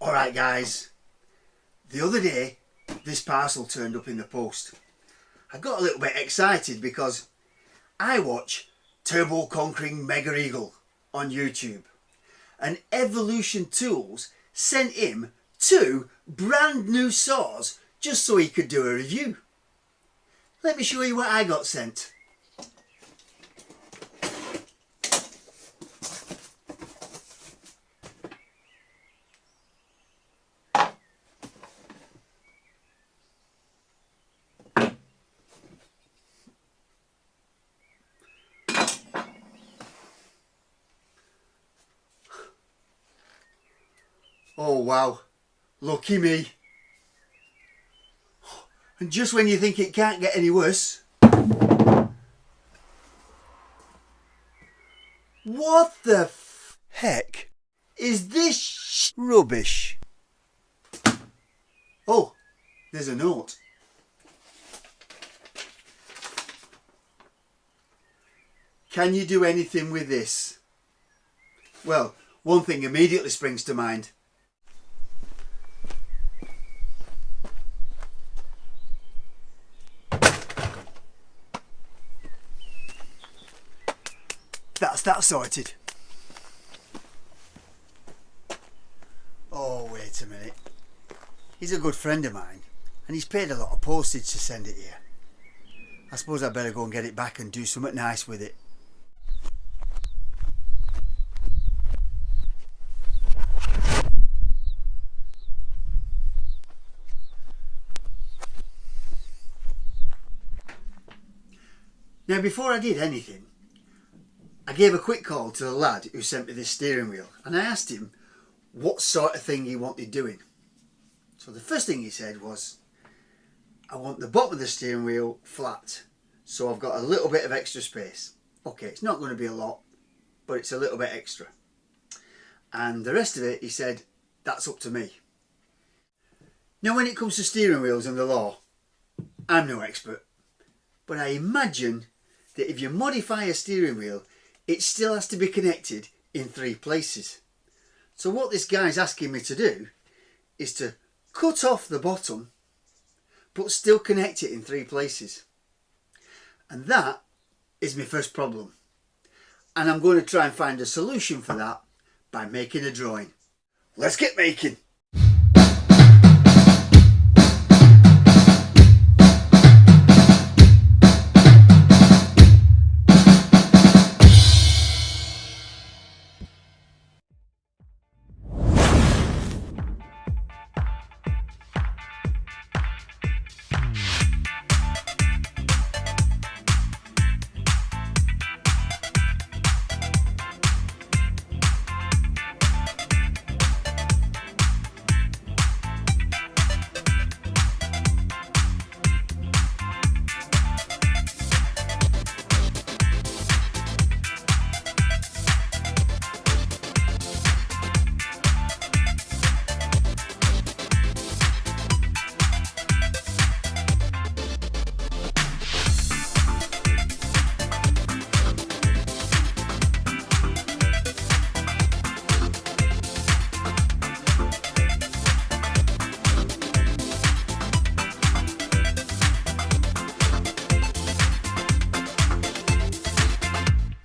Alright guys, the other day this parcel turned up in the post. I got a little bit excited because I watch Turbo Conquering Mega Eagle on YouTube, and Evolution Tools sent him 2 brand new saws just so he could do a review. Let me show you what I got sent. Oh wow, lucky me. And just when you think it can't get any worse, what the heck is this rubbish? Oh, there's a note. Can you do anything with this? Well, one thing immediately springs to mind. That's that sorted. Oh, wait a minute. He's a good friend of mine and he's paid a lot of postage to send it here. I suppose I better go and get it back and do something nice with it. Now, before I did anything, I gave a quick call to the lad who sent me this steering wheel and I asked him what sort of thing he wanted doing. So the first thing he said was, I want the bottom of the steering wheel flat so I've got a little bit of extra space. Okay, it's not going to be a lot, but it's a little bit extra. And the rest of it, he said, that's up to me. Now when it comes to steering wheels and the law, I'm no expert, but I imagine that if you modify a steering wheel, it still has to be connected in 3 places. So what this guy's asking me to do is to cut off the bottom but still connect it in 3 places. And that is my first problem. And I'm going to try and find a solution for that by making a drawing. Let's get making!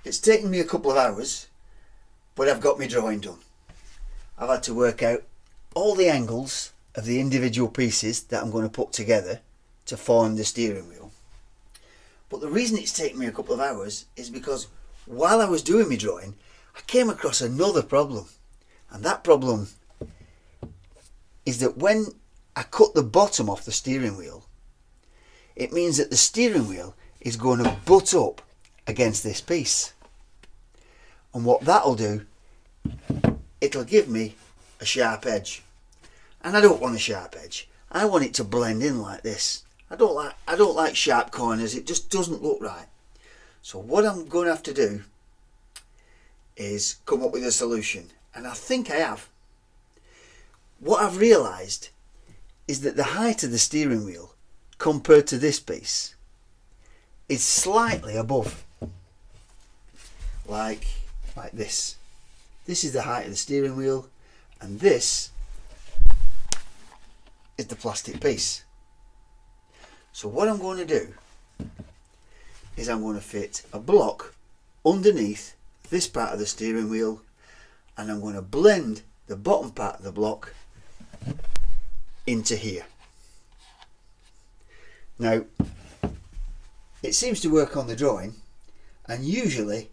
It's taken me a couple of hours, but I've got my drawing done. I've had to work out all the angles of the individual pieces that I'm going to put together to form the steering wheel. But the reason it's taken me a couple of hours is because while I was doing my drawing, I came across another problem. And that problem is that when I cut the bottom off the steering wheel, it means that the steering wheel is going to butt up against this piece. And what that'll do, it'll give me a sharp edge. And I don't want a sharp edge. I want it to blend in like this. I don't like sharp corners. It just doesn't look right. So what I'm going to have to do is come up with a solution. And I think I have. What I've realised is that the height of the steering wheel compared to this piece is slightly above. Like this. This is the height of the steering wheel, and this is the plastic piece. So what I'm going to do is I'm going to fit a block underneath this part of the steering wheel, and I'm going to blend the bottom part of the block into here. Now, it seems to work on the drawing, and usually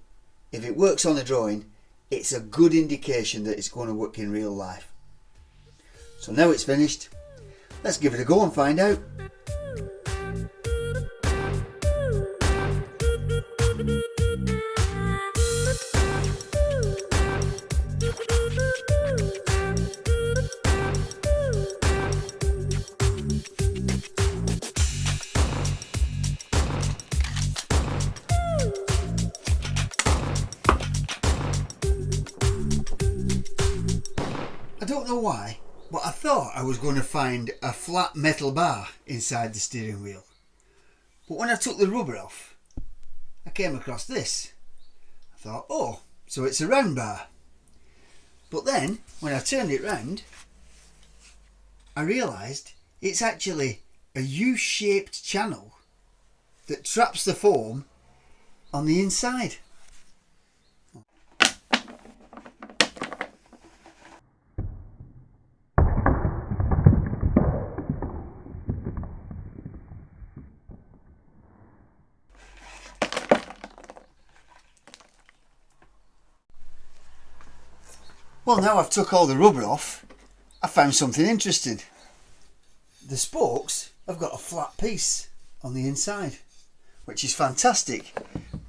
if it works on the drawing, it's a good indication that it's going to work in real life. So now it's finished, let's give it a go and find out. I don't know why, but I thought I was going to find a flat metal bar inside the steering wheel. But when I took the rubber off, I came across this. I thought, oh, so it's a round bar. But then, when I turned it round, I realised it's actually a U-shaped channel that traps the foam on the inside. Well, now I've took all the rubber off, I found something interesting. The spokes have got a flat piece on the inside, which is fantastic,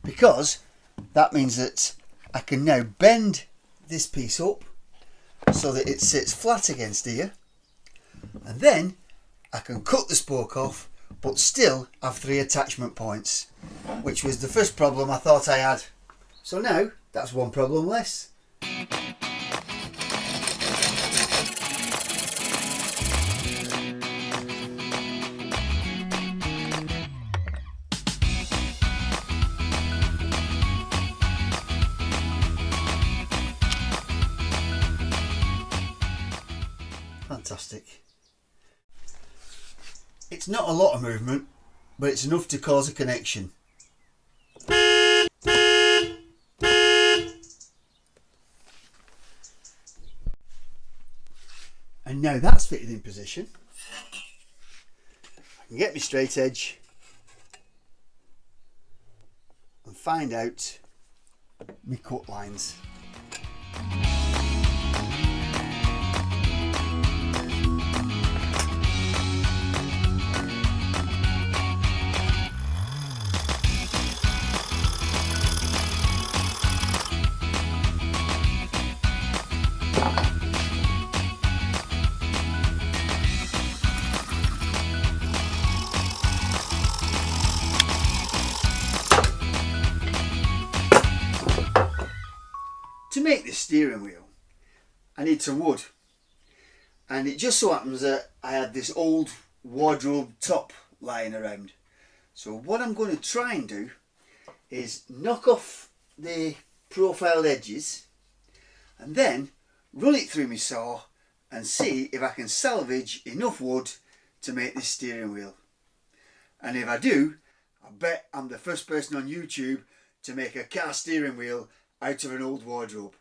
because that means that I can now bend this piece up so that it sits flat against here, and then I can cut the spoke off but still have 3 attachment points, which was the first problem I thought I had. So now that's one problem less. Fantastic. It's not a lot of movement, but it's enough to cause a connection. And now that's fitted in position, I can get my straight edge and find out my cut lines. To make this steering wheel, I need some wood, and it just so happens that I had this old wardrobe top lying around. So what I'm going to try and do is knock off the profiled edges and then run it through my saw and see if I can salvage enough wood to make this steering wheel. And if I do, I bet I'm the first person on YouTube to make a car steering wheel out of an old wardrobe.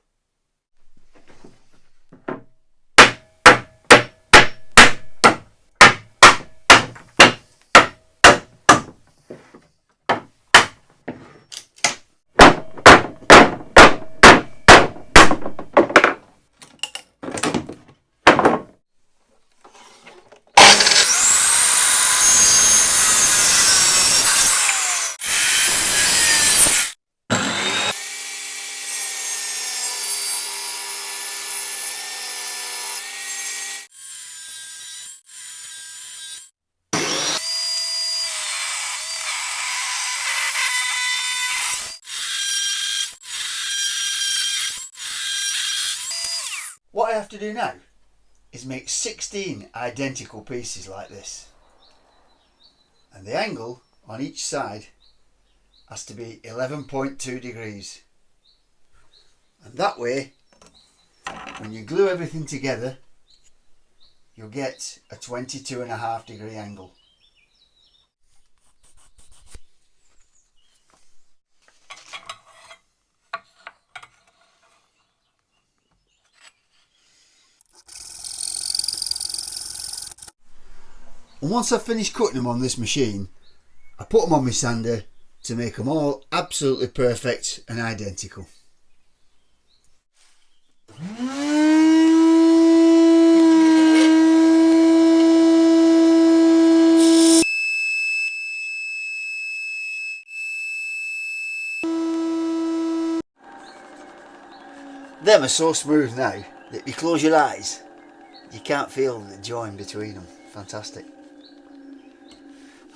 What I have to do now is make 16 identical pieces like this, and the angle on each side has to be 11.2 degrees, and that way when you glue everything together you'll get a 22.5 degree angle. And once I've finished cutting them on this machine, I put them on my sander to make them all absolutely perfect and identical. Them are so smooth now that if you close your eyes, you can't feel the join between them. Fantastic.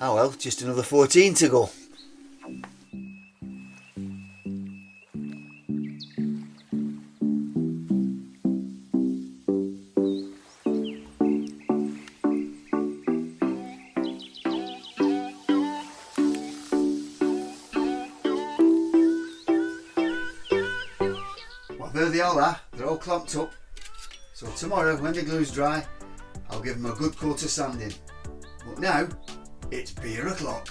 Oh well, just another 14 to go. Well, there they all are. They're all clamped up. So tomorrow, when the glue's dry, I'll give them a good coat of sanding. But now, it's beer o'clock.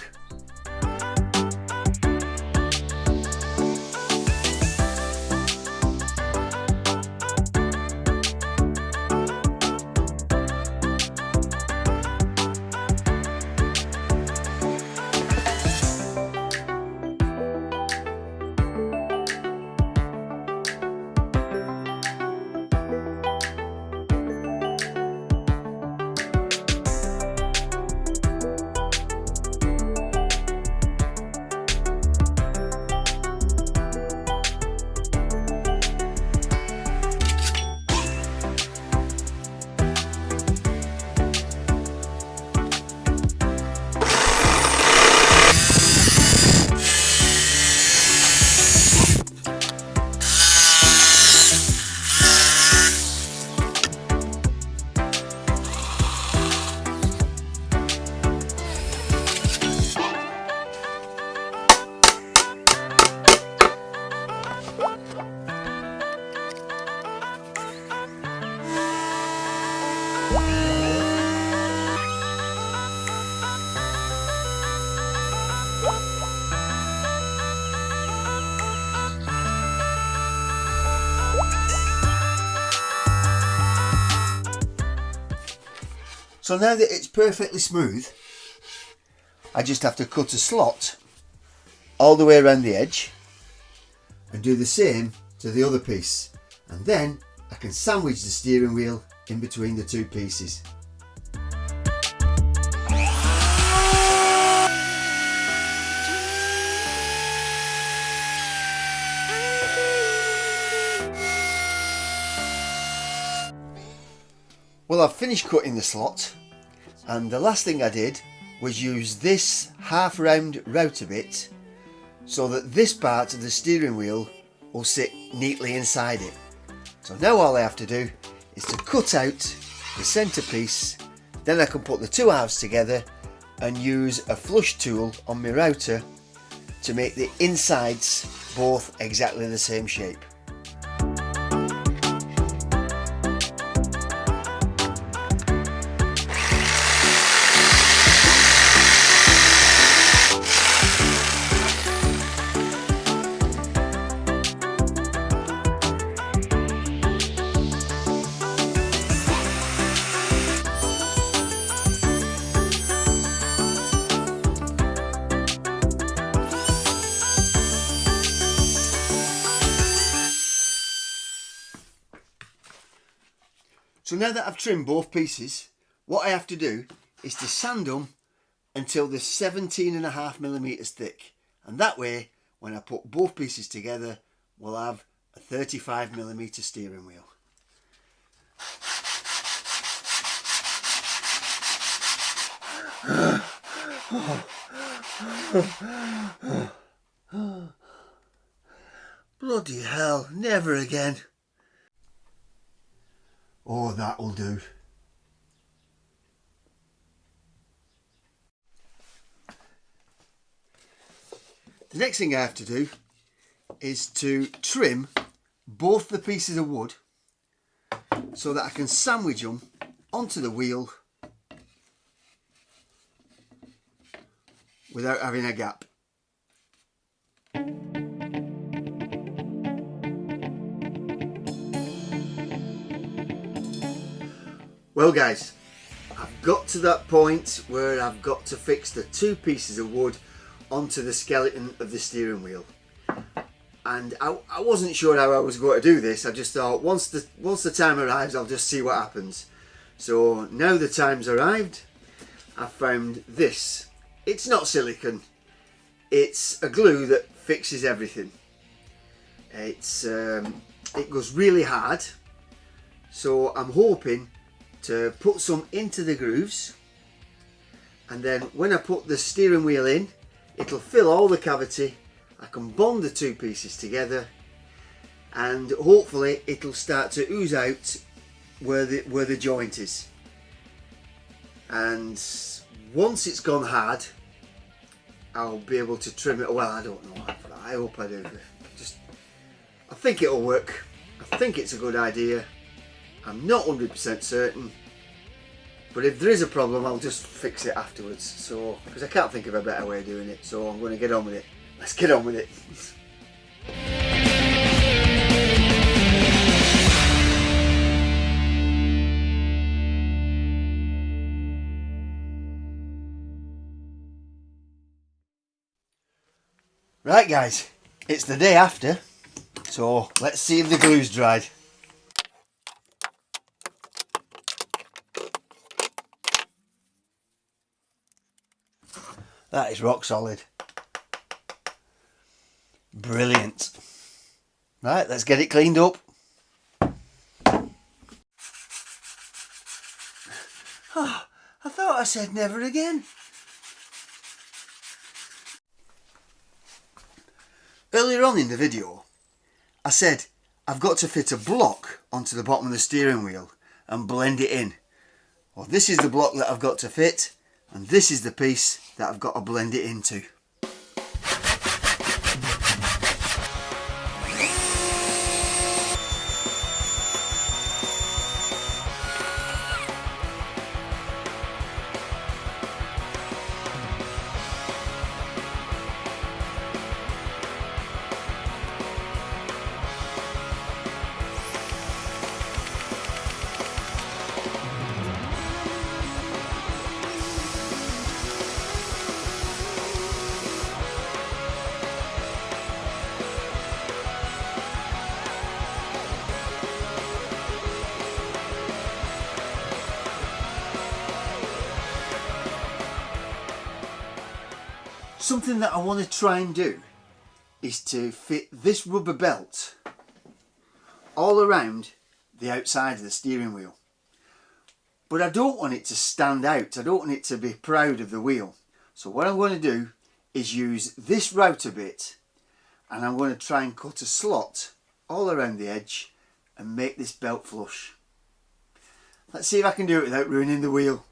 So now that it's perfectly smooth, I just have to cut a slot all the way around the edge and do the same to the other piece, and then I can sandwich the steering wheel in between the two pieces. Well, I've finished cutting the slot, and the last thing I did was use this half round router bit so that this part of the steering wheel will sit neatly inside it. So now all I have to do is to cut out the centre piece, then I can put the two halves together and use a flush tool on my router to make the insides both exactly the same shape. So now that I've trimmed both pieces, what I have to do is to sand them until they're 17.5mm thick. And that way, when I put both pieces together, we'll have a 35mm steering wheel. Bloody hell, never again. Oh, that'll do. The next thing I have to do is to trim both the pieces of wood so that I can sandwich them onto the wheel without having a gap. Well guys, I've got to that point where I've got to fix the two pieces of wood onto the skeleton of the steering wheel. And I wasn't sure how I was going to do this. I just thought once the time arrives, I'll just see what happens. So now the time's arrived, I've found this. It's not silicone, it's a glue that fixes everything. It goes really hard, so I'm hoping to put some into the grooves, and then when I put the steering wheel in, it'll fill all the cavity. I can bond the two pieces together, and hopefully it'll start to ooze out where the joint is. And once it's gone hard, I'll be able to trim it. Well, I don't know. I hope I do. I think it'll work. I think it's a good idea. I'm not 100% certain, but if there is a problem, I'll just fix it afterwards. So, because I can't think of a better way of doing it, so I'm going to get on with it. Let's get on with it. Right guys, it's the day after, so let's see if the glue's dried. That is rock solid. Brilliant. Right, let's get it cleaned up. Oh, I thought I said never again. Earlier on in the video, I said I've got to fit a block onto the bottom of the steering wheel and blend it in. Well, this is the block that I've got to fit, and this is the piece that I've got to blend it into. Something that I want to try and do is to fit this rubber belt all around the outside of the steering wheel. But I don't want it to stand out. I don't want it to be proud of the wheel. So what I'm going to do is use this router bit, and I'm going to try and cut a slot all around the edge and make this belt flush. Let's see if I can do it without ruining the wheel.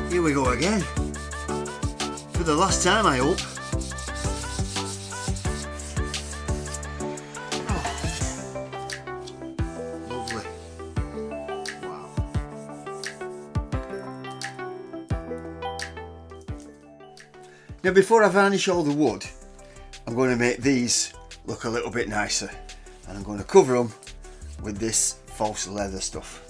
Here we go again, for the last time I hope. Oh, lovely. Wow. Now before I varnish all the wood, I'm going to make these look a little bit nicer, and I'm going to cover them with this false leather stuff.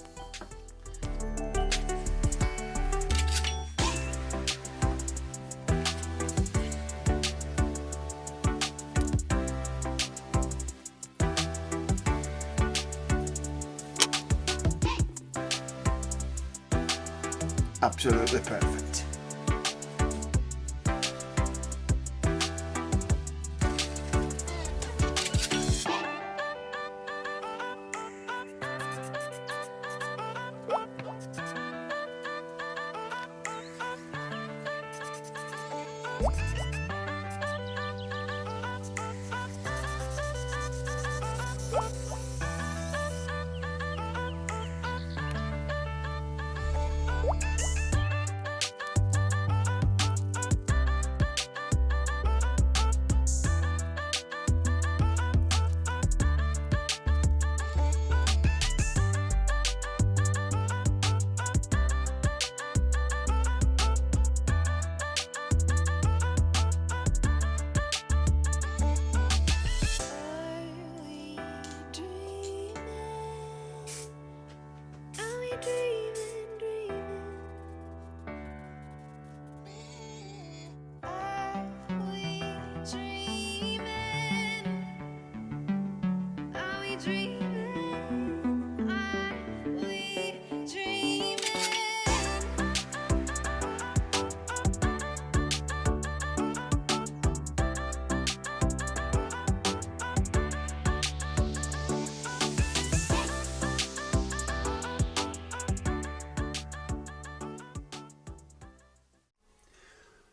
Absolutely perfect.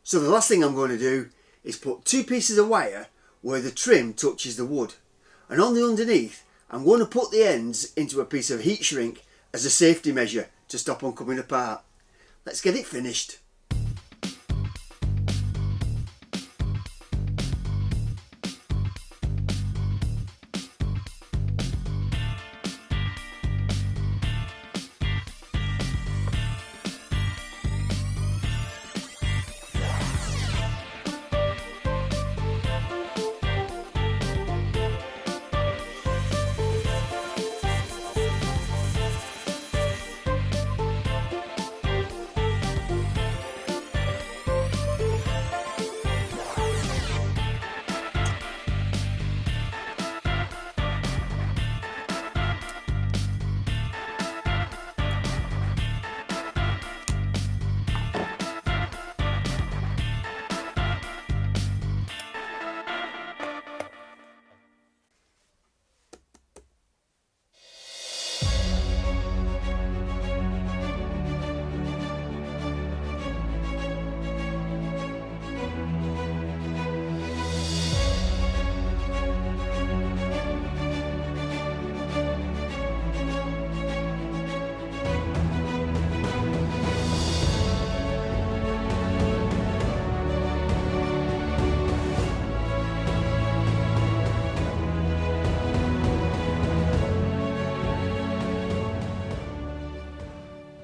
So the last thing I'm going to do is put 2 pieces of wire where the trim touches the wood, and on the underneath I'm going to put the ends into a piece of heat shrink as a safety measure to stop them coming apart. Let's get it finished.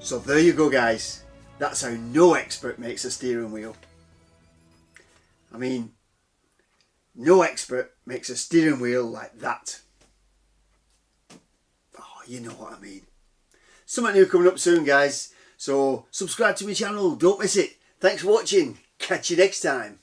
So there you go guys, that's how no expert makes a steering wheel. I mean, no expert makes a steering wheel like that. Oh, you know what I mean. Something new coming up soon guys, so subscribe to my channel, don't miss it. Thanks for watching, catch you next time.